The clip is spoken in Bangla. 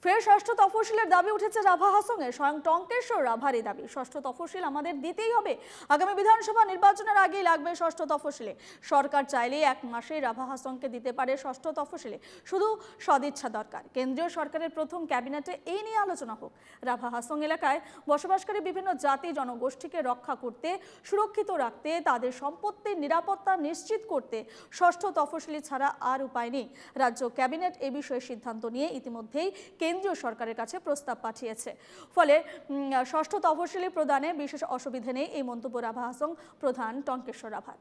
ফের ষষ্ঠ তফসিলের দাবি উঠেছে রাভা হাসংয়ে। স্বয়ং টঙ্কেশ্বর রাভার এই দাবি, ষষ্ঠ তফসিল আমাদের দিতেই হবে। আগামী বিধানসভা নির্বাচনের আগেই লাগবে ষষ্ঠ তফসিলে। সরকার চাইলে 1 মাসেই রাভা হাসংকে দিতে পারে ষষ্ঠ তফসিলে, শুধু সদিচ্ছা দরকার। কেন্দ্রীয় সরকারের প্রথম ক্যাবিনেটে এই নিয়ে আলোচনা হোক। রাভা হাসং এলাকায় বসবাসকারী বিভিন্ন জাতি জনগোষ্ঠীকে রক্ষা করতে, সুরক্ষিত রাখতে, তাদের সম্পত্তির নিরাপত্তা নিশ্চিত করতে ষষ্ঠ তফসিলি ছাড়া আর উপায় নেই। রাজ্য ক্যাবিনেট এ বিষয়ে সিদ্ধান্ত নিয়ে ইতিমধ্যেই কেন্দ্রীয় সরকারের কাছে প্রস্তাব পাঠিয়েছে। ফলে ষষ্ঠ তফসিলি প্রদানে বিশেষ অসুবিধা নেই, এই মন্তব্য রাভা হাসং প্রধান টঙ্কেশ্বর রাভার।